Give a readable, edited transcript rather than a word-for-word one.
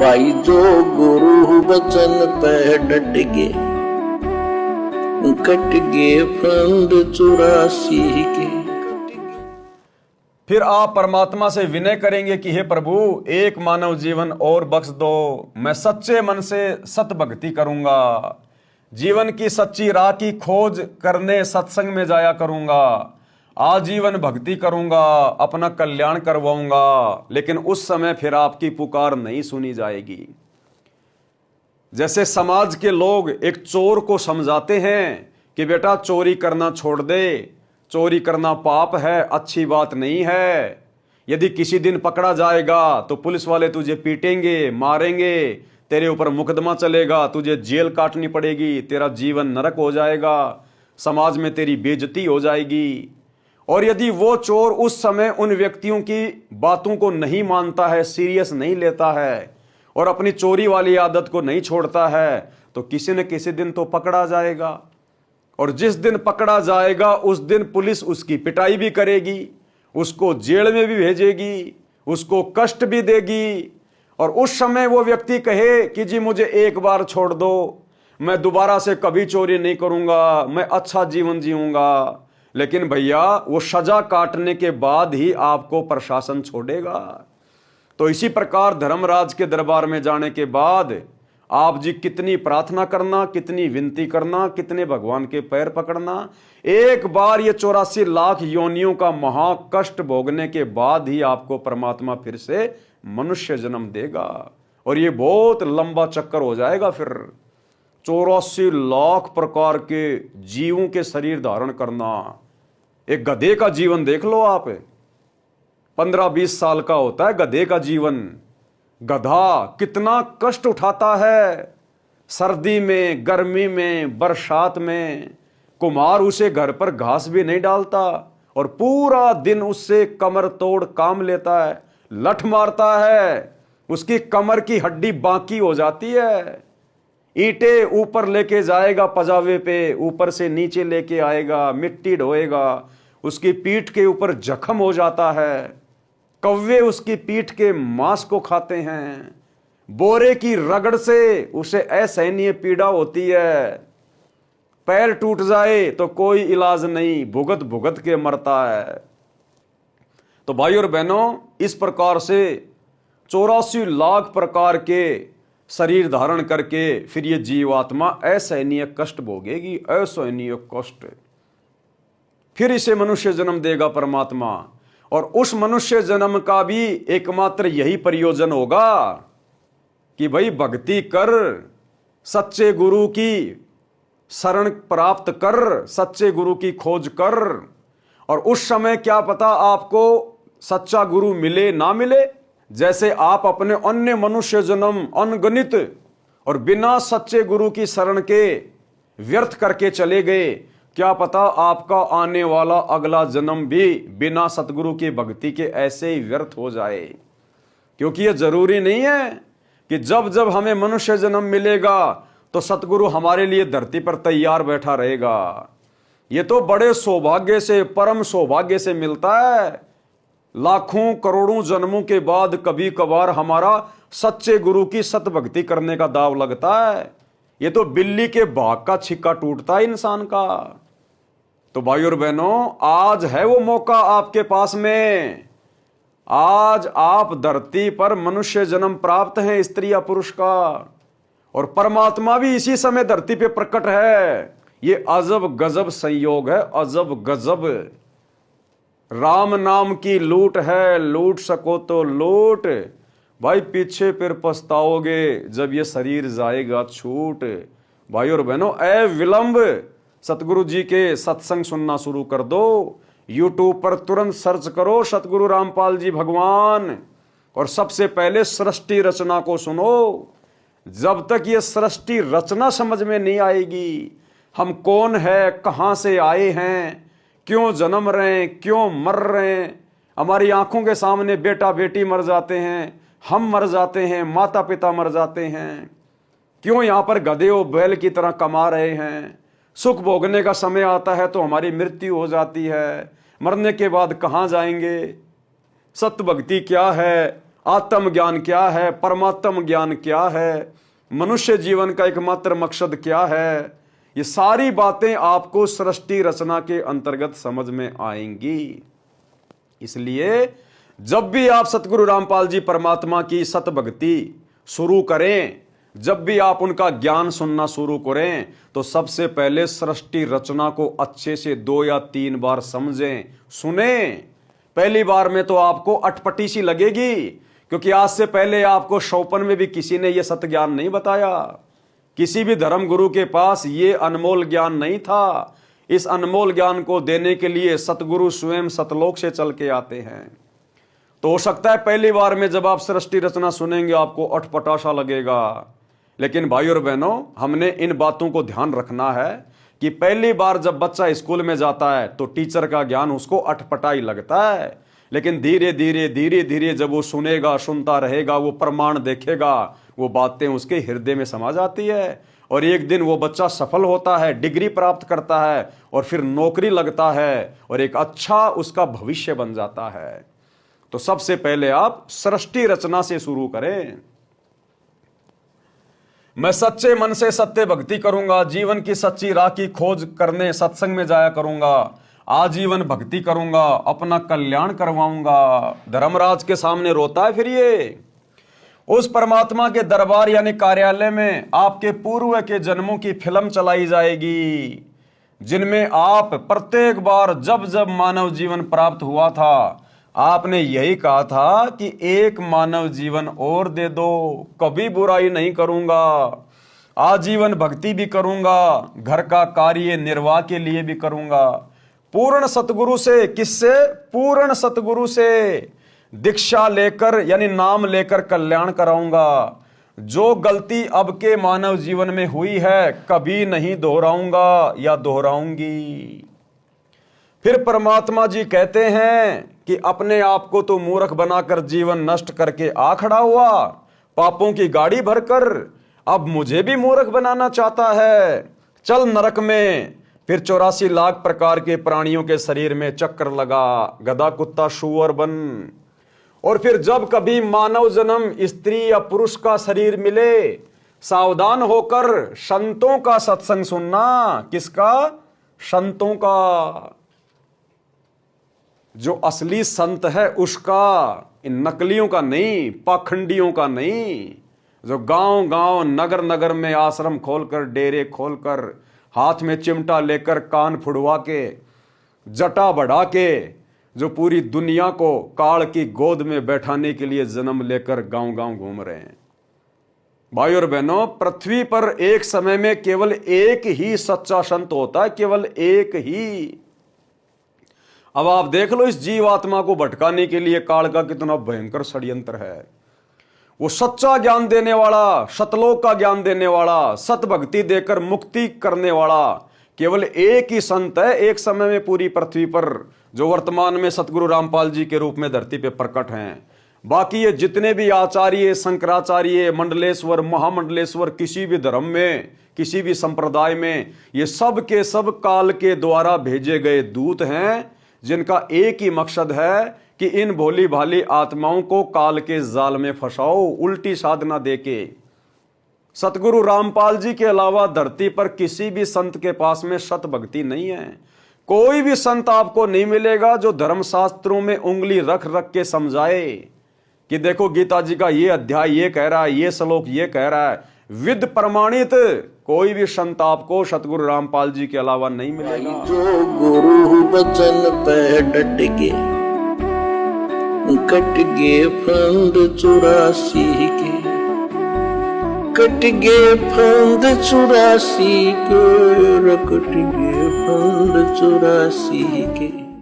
भाई जो गुरु बचन पे डट गे, कट गे फंद 84 के। फिर आप परमात्मा से विनय करेंगे कि हे प्रभु, एक मानव जीवन और बख्श दो, मैं सच्चे मन से सत भक्ति करूंगा, जीवन की सच्ची राह की खोज करने सत्संग में जाया करूंगा, आजीवन भक्ति करूंगा, अपना कल्याण करवाऊंगा। लेकिन उस समय फिर आपकी पुकार नहीं सुनी जाएगी। जैसे समाज के लोग एक चोर को समझाते हैं कि बेटा चोरी करना छोड़ दे, चोरी करना पाप है, अच्छी बात नहीं है, यदि किसी दिन पकड़ा जाएगा तो पुलिस वाले तुझे पीटेंगे, मारेंगे, तेरे ऊपर मुकदमा चलेगा, तुझे जेल काटनी पड़ेगी, तेरा जीवन नरक हो जाएगा, समाज में तेरी बेइज्जती हो जाएगी। और यदि वो चोर उस समय उन व्यक्तियों की बातों को नहीं मानता है, सीरियस नहीं लेता है और अपनी चोरी वाली आदत को नहीं छोड़ता है, तो किसी न किसी दिन तो पकड़ा जाएगा। और जिस दिन पकड़ा जाएगा उस दिन पुलिस उसकी पिटाई भी करेगी, उसको जेल में भी भेजेगी, उसको कष्ट भी देगी। और उस समय वो व्यक्ति कहे कि जी मुझे एक बार छोड़ दो, मैं दोबारा से कभी चोरी नहीं करूंगा, मैं अच्छा जीवन जीऊंगा। लेकिन भैया वो सजा काटने के बाद ही आपको प्रशासन छोड़ेगा। तो इसी प्रकार धर्मराज के दरबार में जाने के बाद आप जी कितनी प्रार्थना करना, कितनी विनती करना, कितने भगवान के पैर पकड़ना, एक बार ये 84 लाख योनियों का महाकष्ट भोगने के बाद ही आपको परमात्मा फिर से मनुष्य जन्म देगा। और ये बहुत लंबा चक्कर हो जाएगा। फिर 84 लाख प्रकार के जीवों के शरीर धारण करना। एक गधे का जीवन देख लो आप, 15-20 साल का होता है गधे का जीवन। गधा कितना कष्ट उठाता है, सर्दी में, गर्मी में, बरसात में। कुम्हार उसे घर पर घास भी नहीं डालता और पूरा दिन उससे कमर तोड़ काम लेता है, लठ मारता है, उसकी कमर की हड्डी बाकी हो जाती है। ईंटे ऊपर लेके जाएगा पजावे पे, ऊपर से नीचे लेके आएगा, मिट्टी ढोएगा, उसकी पीठ के ऊपर जख्म हो जाता है, कौवे उसकी पीठ के मांस को खाते हैं, बोरे की रगड़ से उसे असहनीय पीड़ा होती है, पैर टूट जाए तो कोई इलाज नहीं, भुगत भुगत के मरता है। तो भाई और बहनों, इस प्रकार से 84 लाख प्रकार के शरीर धारण करके फिर ये जीवात्मा असहनीय कष्ट भोगेगी, असहनीय कष्ट। फिर इसे मनुष्य जन्म देगा परमात्मा। और उस मनुष्य जन्म का भी एकमात्र यही प्रयोजन होगा कि भाई भक्ति कर, सच्चे गुरु की शरण प्राप्त कर, सच्चे गुरु की खोज कर। और उस समय क्या पता आपको सच्चा गुरु मिले ना मिले। जैसे आप अपने अन्य मनुष्य जन्म अनगणित और बिना सच्चे गुरु की शरण के व्यर्थ करके चले गए, क्या पता आपका आने वाला अगला जन्म भी बिना सतगुरु की भक्ति के ऐसे ही व्यर्थ हो जाए। क्योंकि यह जरूरी नहीं है कि जब जब हमें मनुष्य जन्म मिलेगा तो सतगुरु हमारे लिए धरती पर तैयार बैठा रहेगा। ये तो बड़े सौभाग्य से, परम सौभाग्य से मिलता है। लाखों करोड़ों जन्मों के बाद कभी कभार हमारा सच्चे गुरु की सत भक्ति करने का दाव लगता है। ये तो बिल्ली के भाग का छिक्का टूटता है इंसान का। तो भाई और बहनों, आज है वो मौका आपके पास में। आज आप धरती पर मनुष्य जन्म प्राप्त हैं, स्त्री या पुरुष का, और परमात्मा भी इसी समय धरती पे प्रकट है। ये अजब गजब संयोग है, अजब गजब। राम नाम की लूट है, लूट सको तो लूट, भाई पीछे फिर पछताओगे जब ये शरीर जाएगा छूट। भाई और बहनों, विलंब सतगुरु जी के सत्संग सुनना शुरू कर दो। यूट्यूब पर तुरंत सर्च करो सतगुरु रामपाल जी भगवान, और सबसे पहले सृष्टि रचना को सुनो। जब तक ये सृष्टि रचना समझ में नहीं आएगी, हम कौन है, कहां से आए हैं, क्यों जन्म रहे हैं, क्यों मर रहे हैं, हमारी आंखों के सामने बेटा बेटी मर जाते हैं, हम मर जाते हैं, माता पिता मर जाते हैं, क्यों यहाँ पर गधे और बैल की तरह कमा रहे हैं, सुख भोगने का समय आता है तो हमारी मृत्यु हो जाती है, मरने के बाद कहाँ जाएंगे, सत्य भक्ति क्या है, आत्म ज्ञान क्या है, परमात्म ज्ञान क्या है, मनुष्य जीवन का एकमात्र मकसद क्या है, ये सारी बातें आपको सृष्टि रचना के अंतर्गत समझ में आएंगी। इसलिए जब भी आप सतगुरु रामपाल जी परमात्मा की सत भक्ति शुरू करें, जब भी आप उनका ज्ञान सुनना शुरू करें, तो सबसे पहले सृष्टि रचना को अच्छे से 2 या 3 बार समझें, सुने। पहली बार में तो आपको अटपटी सी लगेगी, क्योंकि आज से पहले आपको शौपन में भी किसी ने यह सत ज्ञान नहीं बताया। किसी भी धर्म गुरु के पास ये अनमोल ज्ञान नहीं था। इस अनमोल ज्ञान को देने के लिए सतगुरु स्वयं सतलोक से चल के आते हैं। तो हो सकता है पहली बार में जब आप सृष्टि रचना सुनेंगे आपको अटपटा सा लगेगा, लेकिन भाई और बहनों, हमने इन बातों को ध्यान रखना है कि पहली बार जब बच्चा स्कूल में जाता है तो टीचर का ज्ञान उसको अटपटा ही लगता है, लेकिन धीरे धीरे धीरे धीरे जब वो सुनेगा, सुनता रहेगा, वो प्रमाण देखेगा, वो बातें उसके हृदय में समा जाती है और एक दिन वो बच्चा सफल होता है, डिग्री प्राप्त करता है और फिर नौकरी लगता है और एक अच्छा उसका भविष्य बन जाता है। तो सबसे पहले आप सृष्टि रचना से शुरू करें। मैं सच्चे मन से सत्य भक्ति करूंगा, जीवन की सच्ची राह की खोज करने सत्संग में जाया करूंगा, आजीवन भक्ति करूंगा, अपना कल्याण करवाऊंगा। धर्मराज के सामने रोता है फिर ये। उस परमात्मा के दरबार यानी कार्यालय में आपके पूर्व के जन्मों की फिल्म चलाई जाएगी, जिनमें आप प्रत्येक बार जब जब मानव जीवन प्राप्त हुआ था आपने यही कहा था कि एक मानव जीवन और दे दो, कभी बुराई नहीं करूंगा, आजीवन भक्ति भी करूंगा, घर का कार्य निर्वाह के लिए भी करूंगा। पूर्ण सतगुरु से, किससे? पूर्ण सतगुरु से दीक्षा लेकर यानी नाम लेकर कल्याण कराऊंगा। जो गलती अब के मानव जीवन में हुई है कभी नहीं दोहराऊंगा या दोहराऊंगी। फिर परमात्मा जी कहते हैं कि अपने आप को तो मूर्ख बनाकर जीवन नष्ट करके आ खड़ा हुआ, पापों की गाड़ी भरकर अब मुझे भी मूर्ख बनाना चाहता है। चल नरक में। फिर 84 लाख प्रकार के प्राणियों के शरीर में चक्कर लगा, गधा कुत्ता सूअर बन। और फिर जब कभी मानव जन्म स्त्री या पुरुष का शरीर मिले, सावधान होकर संतों का सत्संग सुनना। किसका? संतों का। जो असली संत है उसका, इन नकलियों का नहीं, पाखंडियों का नहीं। जो गांव गांव नगर नगर में आश्रम खोलकर, डेरे खोलकर, हाथ में चिमटा लेकर, कान फुड़वा के, जटा बढ़ा के, जो पूरी दुनिया को काल की गोद में बैठाने के लिए जन्म लेकर गांव गांव घूम रहे हैं। भाई और बहनों, पृथ्वी पर एक समय में केवल एक ही सच्चा संत होता है, केवल एक ही। अब आप देख लो इस जीवात्मा को भटकाने के लिए काल का कितना भयंकर षड्यंत्र है। वो सच्चा ज्ञान देने वाला, सतलोक का ज्ञान देने वाला, सत भक्ति देकर मुक्ति करने वाला केवल एक ही संत है एक समय में पूरी पृथ्वी पर, जो वर्तमान में सतगुरु रामपाल जी के रूप में धरती पे प्रकट हैं। बाकी ये जितने भी आचार्य, शंकराचार्य, मंडलेश्वर, महामंडलेश्वर, किसी भी धर्म में, किसी भी संप्रदाय में, ये सब के सब काल के द्वारा भेजे गए दूत हैं, जिनका एक ही मकसद है कि इन भोली भाली आत्माओं को काल के जाल में फंसाओ, उल्टी साधना देके। सतगुरु रामपाल जी के अलावा धरती पर किसी भी संत के पास में सत भक्ति नहीं है। कोई भी संत आपको नहीं मिलेगा जो धर्मशास्त्रों में उंगली रख रख के समझाए कि देखो गीता जी का ये अध्याय ये कह रहा है, ये श्लोक ये कह रहा है। विद प्रमाणित कोई भी संत आपको सतगुरु रामपाल जी के अलावा नहीं मिलेगा। जो गुरु बचन पे डट के, कट गे फंद 84 के, कट गे फंद 84 के, कट गे फंद 84 के।